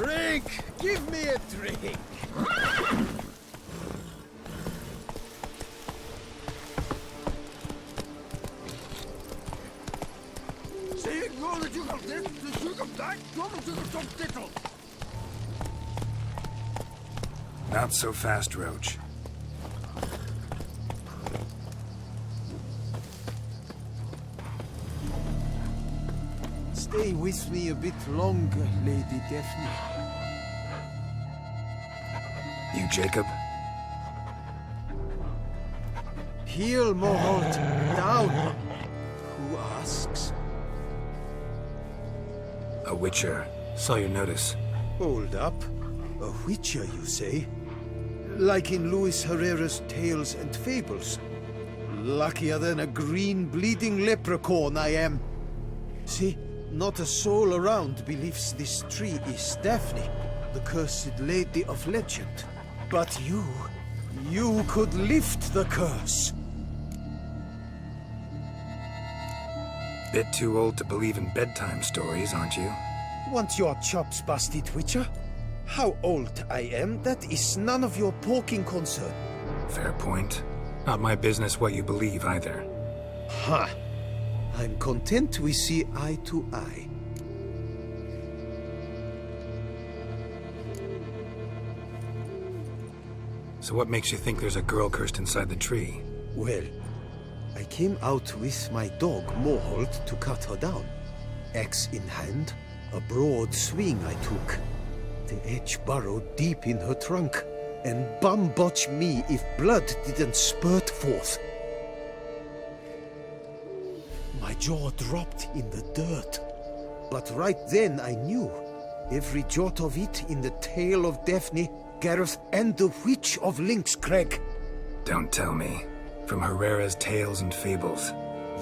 Drink! Give me a drink! Not so fast, Roach. Stay with me a bit longer, Lady Daphne. You, Jacob? Heel, Moholt. Down! Who asks? A witcher. Saw your notice. Hold up. A witcher, you say? Like in Luis Herrera's Tales and Fables. Luckier than a green bleeding leprechaun I am. See, not a soul around believes this tree is Daphne, the cursed lady of legend. But you could lift the curse. Bit too old to believe in bedtime stories, aren't you? Want your chops busted, Witcher? How old I am, that is none of your poking concern. Fair point. Not my business what you believe, either. Ha! I'm content we see eye to eye. So what makes you think there's a girl cursed inside the tree? Well, I came out with my dog, Moholt, to cut her down. Axe in hand, a broad swing I took. The edge burrowed deep in her trunk, and bum-botch me if blood didn't spurt forth. My jaw dropped in the dirt. But right then I knew. Every jot of it in the tale of Daphne, Gareth, and the Witch of Lynxcrag. Don't tell me. From Herrera's Tales and Fables.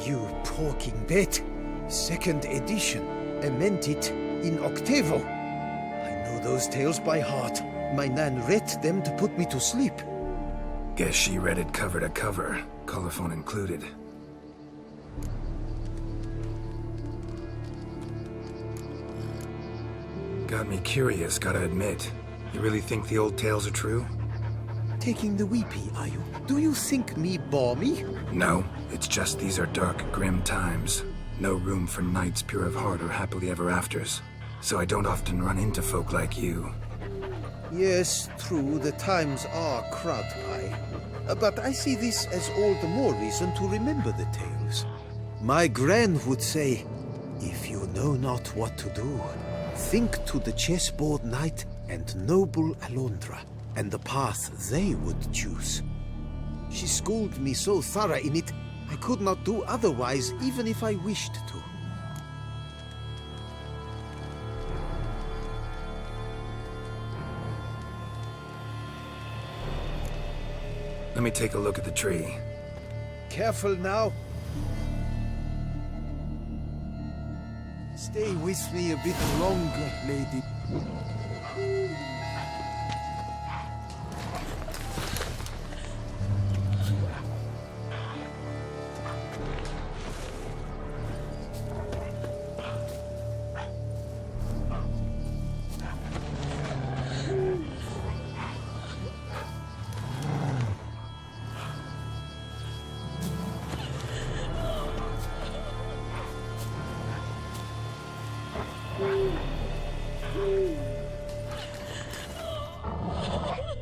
You talking bet. Second edition. I meant it in octavo. I know those tales by heart. My nan read them to put me to sleep. Guess she read it cover to cover, colophon included. Got me curious, gotta admit. You really think the old tales are true? Taking the weepy, are you? Do you think me balmy? No, it's just these are dark, grim times. No room for knights pure of heart or happily ever afters. So I don't often run into folk like you. Yes, true, the times are crud high. But I see this as all the more reason to remember the tales. My gran would say, if you know not what to do, think to the chessboard knight and noble Alondra, and the path they would choose. She schooled me so thorough in it, I could not do otherwise, even if I wished to. Let me take a look at the tree. Careful now. Stay with me a bit longer, lady.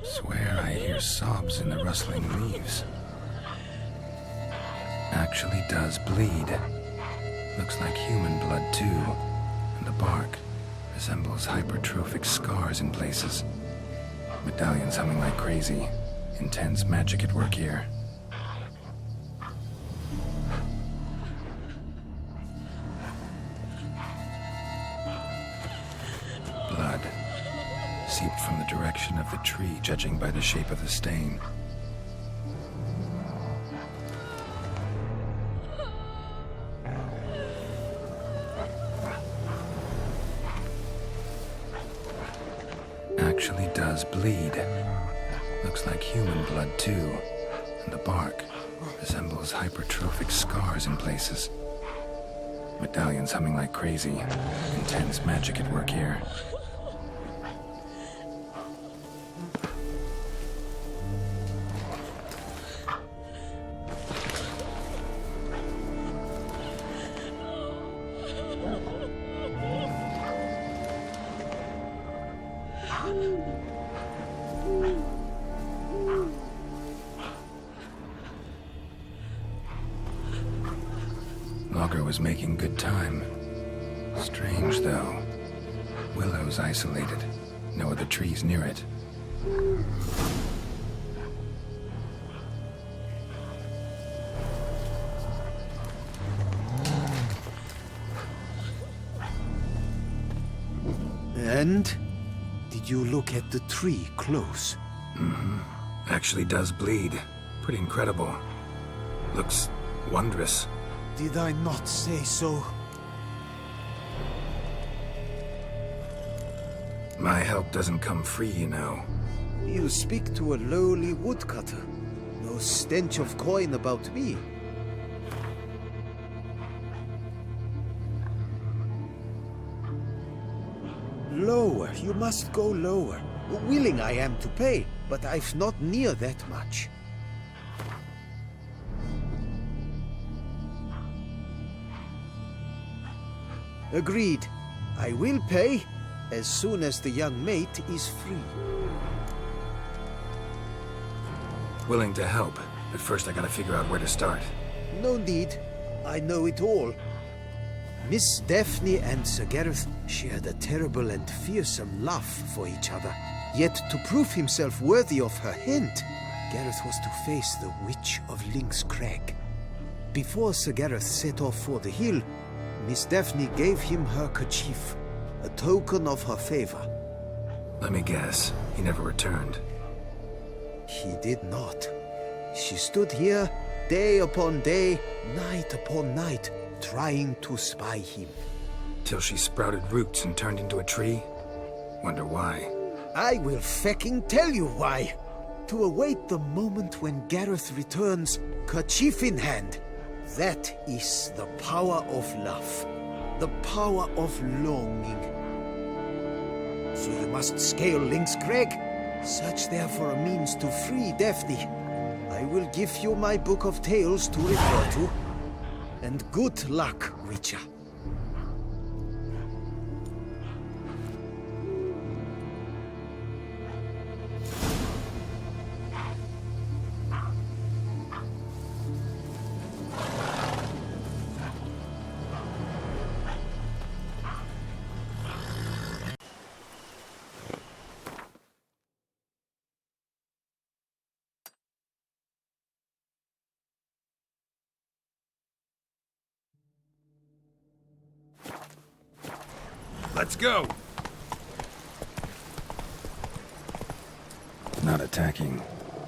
Swear I hear sobs in the rustling leaves. Actually does bleed. Looks like human blood too. And the bark resembles hypertrophic scars in places. Medallions humming like crazy. Intense magic at work here. Blood. Seeped from the direction of the tree, judging by the shape of the stain. Actually does bleed. Looks like human blood too. And the bark resembles hypertrophic scars in places. Medallions humming like crazy. Intense magic at work here. logger was making good time. Strange, though. Willow's isolated. No other trees near it. And? Did you look at the tree close? Actually does bleed. Pretty incredible. Looks wondrous. Did I not say so? My help doesn't come free, you know. You speak to a lowly woodcutter. No stench of coin about me. Lower, you must go lower. Willing I am to pay, but I've not near that much. Agreed. I will pay as soon as the young mate is free. Willing to help, but first I gotta figure out where to start. No need. I know it all. Miss Daphne and Sir Gareth shared a terrible and fearsome love for each other. Yet to prove himself worthy of her hint, Gareth was to face the Witch of Lynx Crag. Before Sir Gareth set off for the hill, Miss Daphne gave him her kerchief, a token of her favor. Let me guess, he never returned. He did not. She stood here, day upon day, night upon night, trying to spy him. Till she sprouted roots and turned into a tree? Wonder why. I will fecking tell you why. To await the moment when Gareth returns, kerchief in hand. That is the power of love. The power of longing. So you must scale Lynx Crag. Search there for a means to free Daphne. I will give you my book of tales to refer to. And good luck, Witcher. Let's go! Not attacking.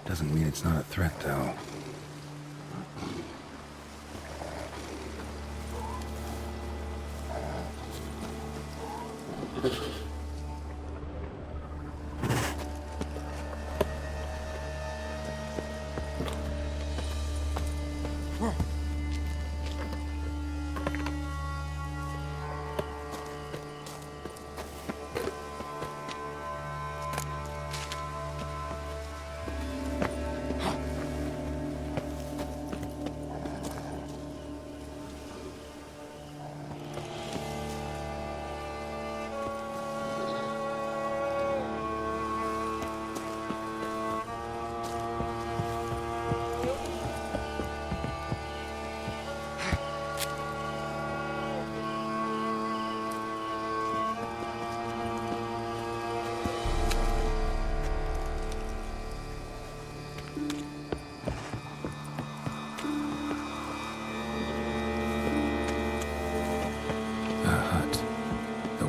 Doesn't mean it's not a threat, though.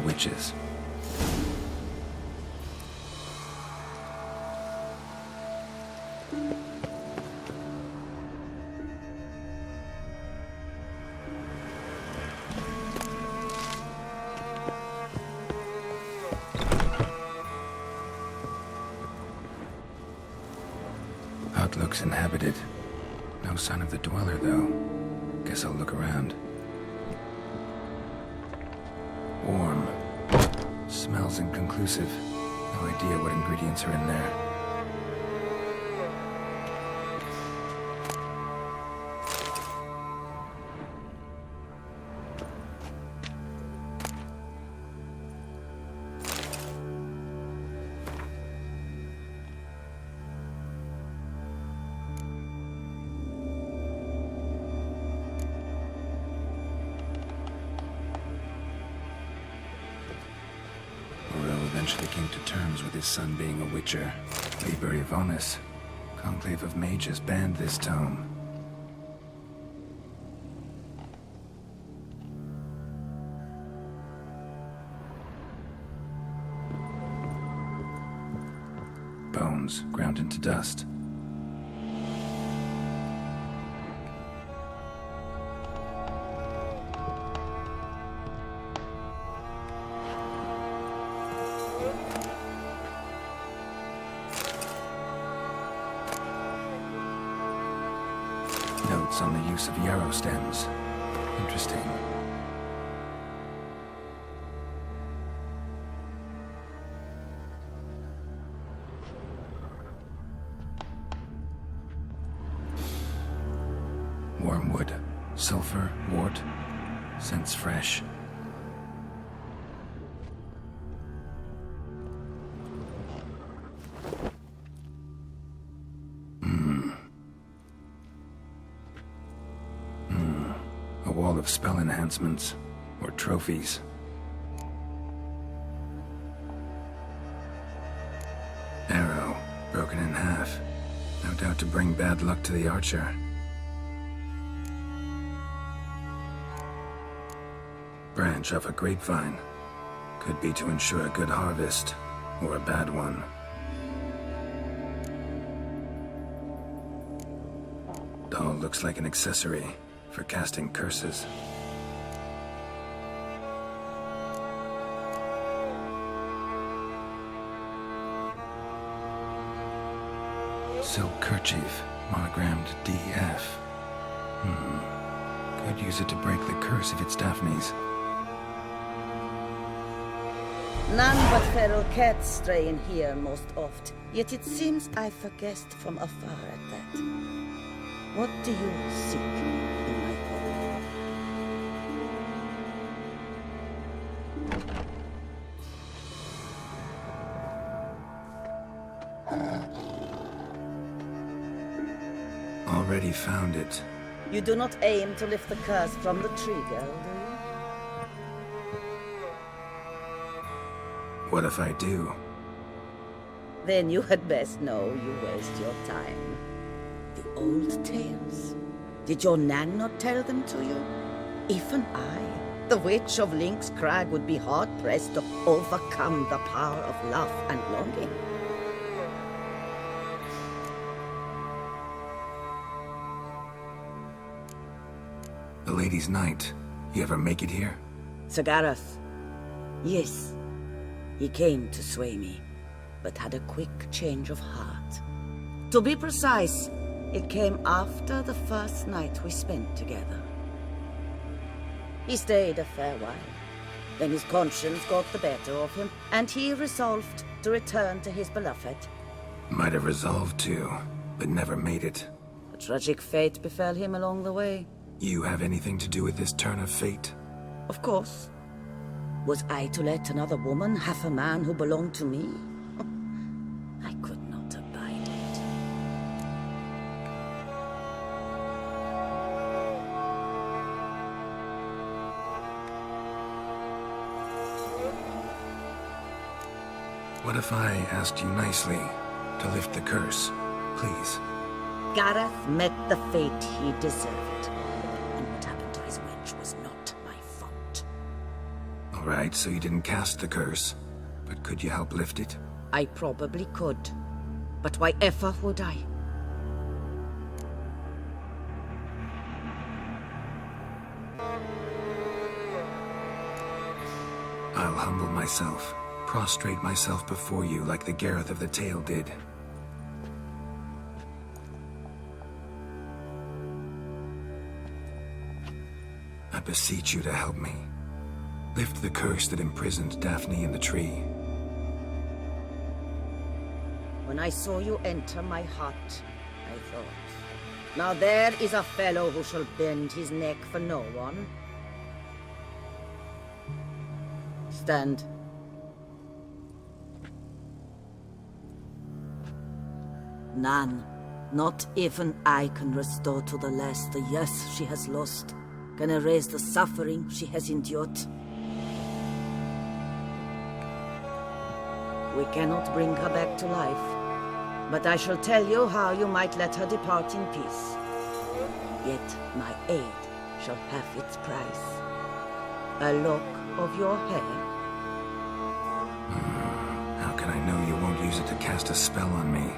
Witches. Hut looks inhabited. No sign of the dweller, though. Guess I'll look around. Warm. Smells inconclusive. No idea what ingredients are in there. eventually came to terms with his son being a witcher. Liber Ivonis. Conclave of Mages banned this tome. Bones ground into dust. Notes on the use of yarrow stems. Interesting. Wormwood, sulfur, wort, scents fresh. A wall of spell enhancements, or trophies. Arrow, broken in half. No doubt to bring bad luck to the archer. Branch of a grapevine. Could be to ensure a good harvest, or a bad one. Doll looks like an accessory for casting curses. Silk kerchief, monogrammed DF. Could use it to break the curse if it's Daphne's. None but feral cats stray in here most oft, yet it seems I've guessed from afar at that. What do you seek in my home? Already found it. You do not aim to lift the curse from the tree, girl, do you? What if I do? Then you had best know you waste your time. The old tales? Did your Nan not tell them to you? Even I, the witch of Link's Crag, would be hard-pressed to overcome the power of love and longing. The Lady's Knight. You ever make it here? Sir Gareth? Yes. He came to sway me, but had a quick change of heart. To be precise, it came after the first night we spent together. He stayed a fair while. Then his conscience got the better of him, and he resolved to return to his beloved. Might have resolved to, but never made it. A tragic fate befell him along the way. You have anything to do with this turn of fate? Of course. Was I to let another woman have a man who belonged to me? I could not abide it. What if I asked you nicely to lift the curse, please? Gareth met the fate he deserved. And what happened to his wench was not my fault. All right, so you didn't cast the curse, but could you help lift it? I probably could. But why ever would I? I'll humble myself, prostrate myself before you like the Gareth of the Tale did. I beseech you to help me. Lift the curse that imprisoned Daphne in the tree. When I saw you enter my hut, I thought, now there is a fellow who shall bend his neck for no one. Stand. None, not even I can restore to the lass the years she has lost, can erase the suffering she has endured. We cannot bring her back to life, but I shall tell you how you might let her depart in peace. Yet my aid shall have its price. A lock of your hair. How can I know you won't use it to cast a spell on me?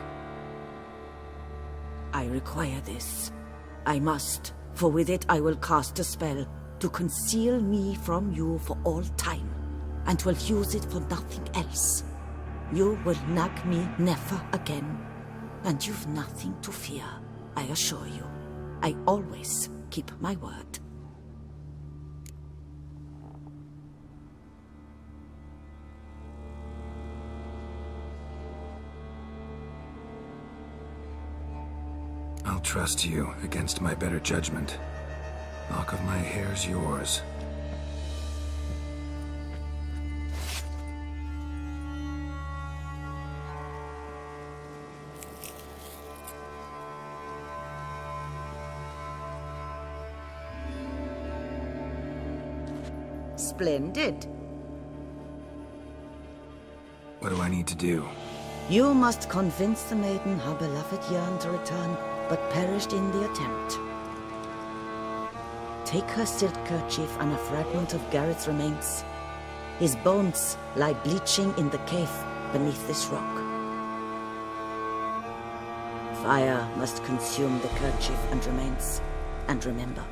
I require this. I must, for with it I will cast a spell to conceal me from you for all time, and will use it for nothing else. You will nag me never again, and you've nothing to fear, I assure you. I always keep my word. I'll trust you against my better judgment. Lock of my hair's yours. Splendid. What do I need to do? You must convince the maiden her beloved yearned to return, but perished in the attempt. Take her silk kerchief and a fragment of Garrett's remains. His bones lie bleaching in the cave beneath this rock. Fire must consume the kerchief and remains. And remember,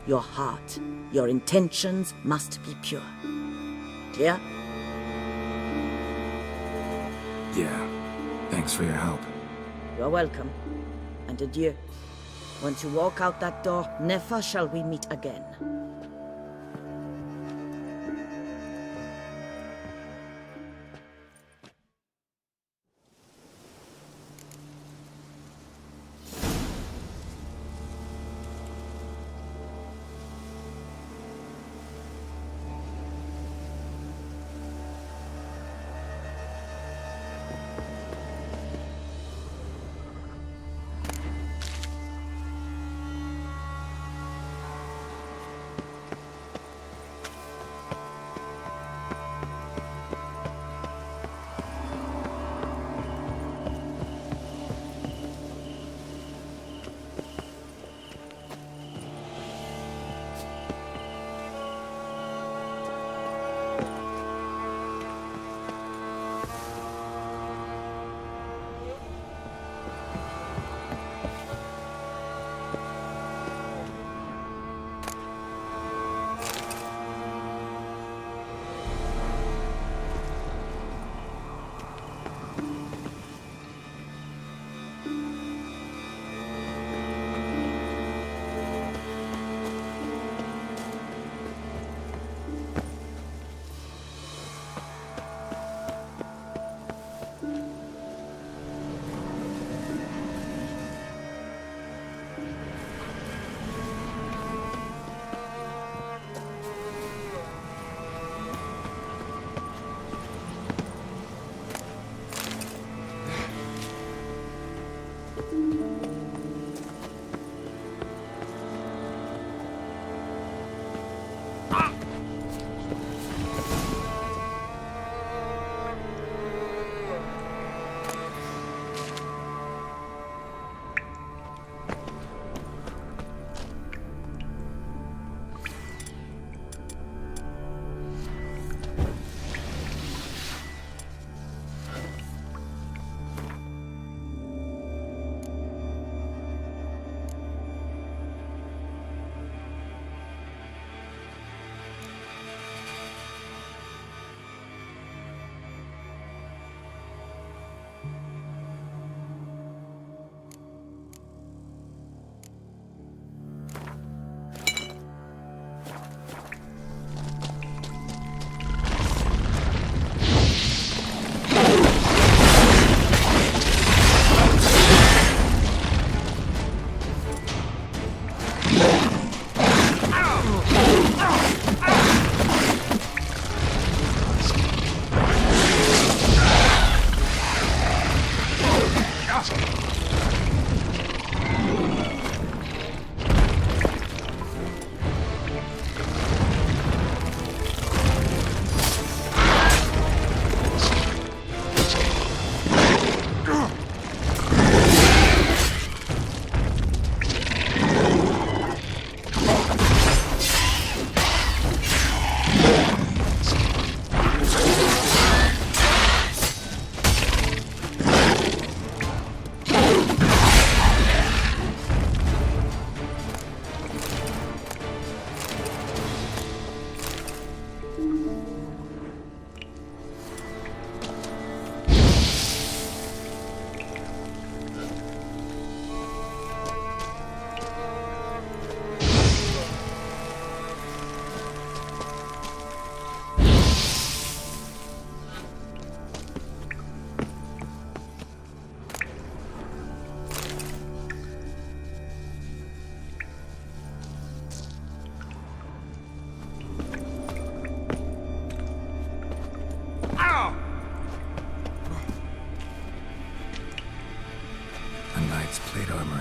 your heart, your intentions must be pure. Clear? Yeah. Thanks for your help. You're welcome. And adieu. Once you walk out that door, never shall we meet again.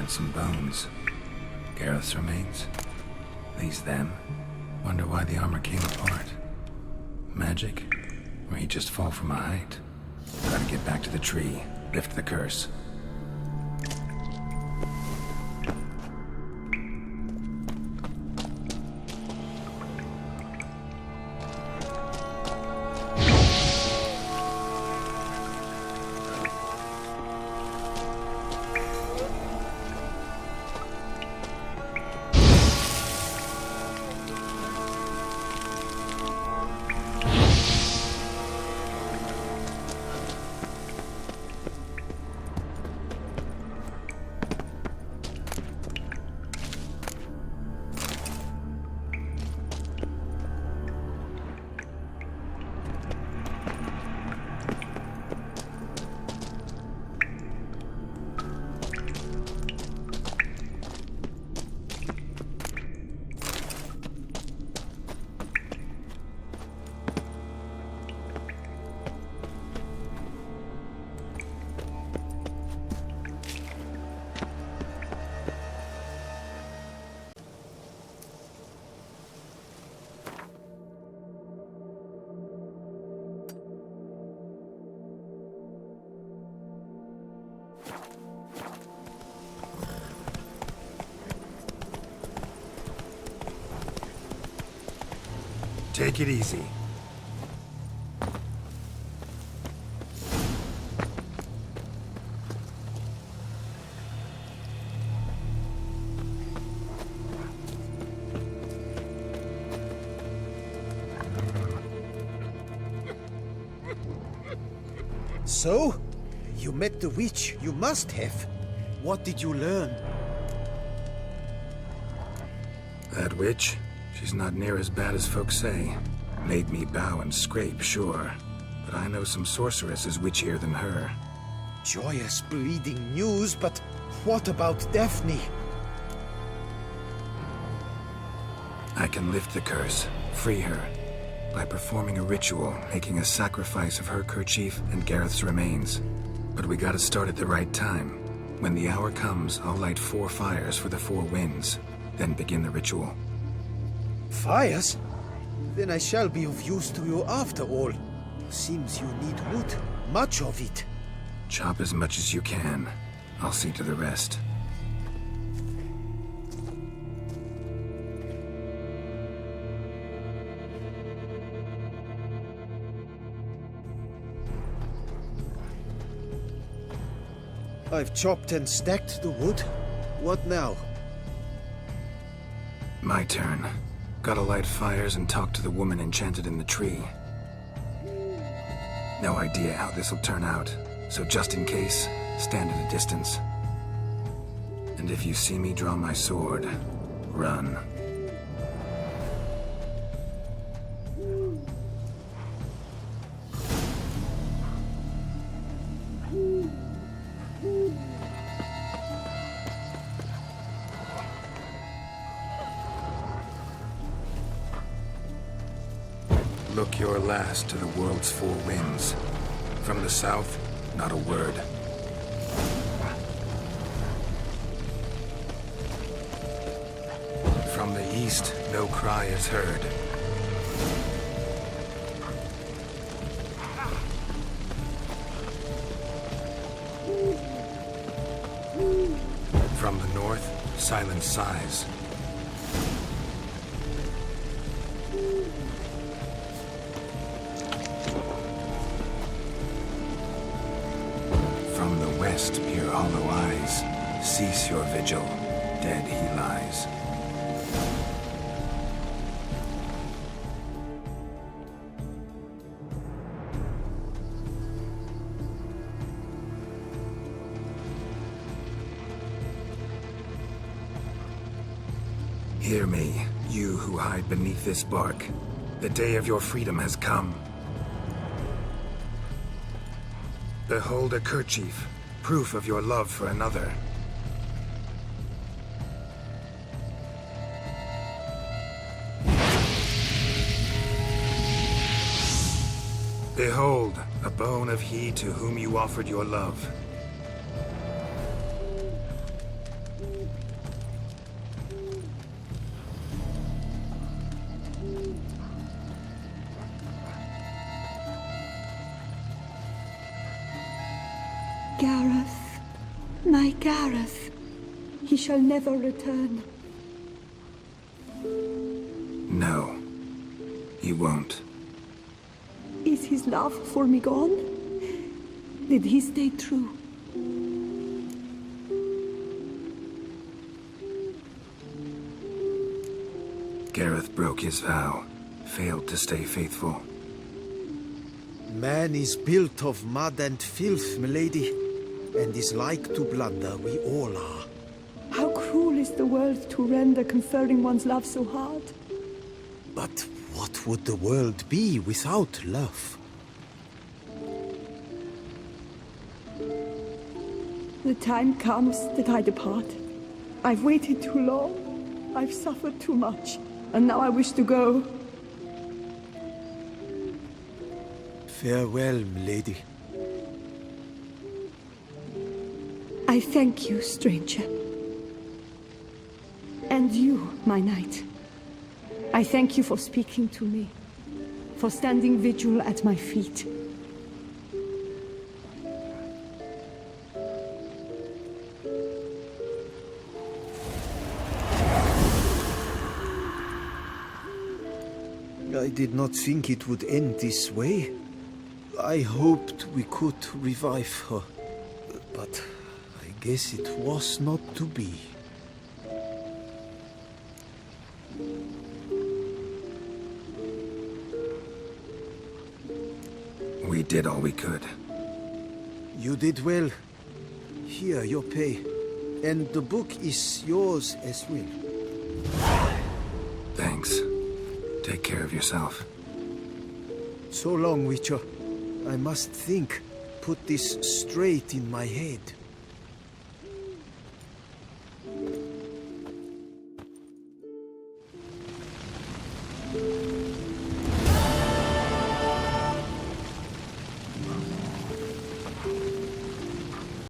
And some bones. Gareth's remains. These them. Wonder why the armor came apart. Magic? Or he just fall from a height? Gotta get back to the tree. Lift the curse. Take it easy. So? You met the witch. You must have. What did you learn? That witch? She's not near as bad as folks say. Made me bow and scrape, sure. But I know some sorceress is witchier than her. Joyous, bleeding news, but what about Daphne? I can lift the curse, free her, by performing a ritual, making a sacrifice of her kerchief and Gareth's remains. But we gotta start at the right time. When the hour comes, I'll light 4 fires for the 4 winds, then begin the ritual. Fires? Then I shall be of use to you after all. Seems you need wood. Much of it. Chop as much as you can. I'll see to the rest. I've chopped and stacked the wood. What now? My turn. Gotta light fires and talk to the woman enchanted in the tree. No idea how this'll turn out, so just in case, stand at a distance. And if you see me draw my sword, run. Look your last to the world's 4 winds. From the south, not a word. From the east, no cry is heard. From the north, silent sighs. From the west, peer hollow eyes. Cease your vigil, dead he lies. Hear me, you who hide beneath this bark. The day of your freedom has come. Behold a kerchief, proof of your love for another. Behold, a bone of he to whom you offered your love. Gareth, my Gareth, he shall never return. No, he won't. Is his love for me gone? Did he stay true? Gareth broke his vow, failed to stay faithful. Man is built of mud and filth, milady, and is like to blunder, we all are. How cruel is the world to render conferring one's love so hard. But what would the world be without love? The time comes that I depart. I've waited too long. I've suffered too much. And now I wish to go. Farewell, milady. I thank you, stranger. And you, my knight. I thank you for speaking to me, for standing vigil at my feet. I did not think it would end this way. I hoped we could revive her, but I guess it was not to be. We did all we could. You did well. Here, your pay. And the book is yours as well. Thanks. Take care of yourself. So long, Witcher. I must think. Put this straight in my head.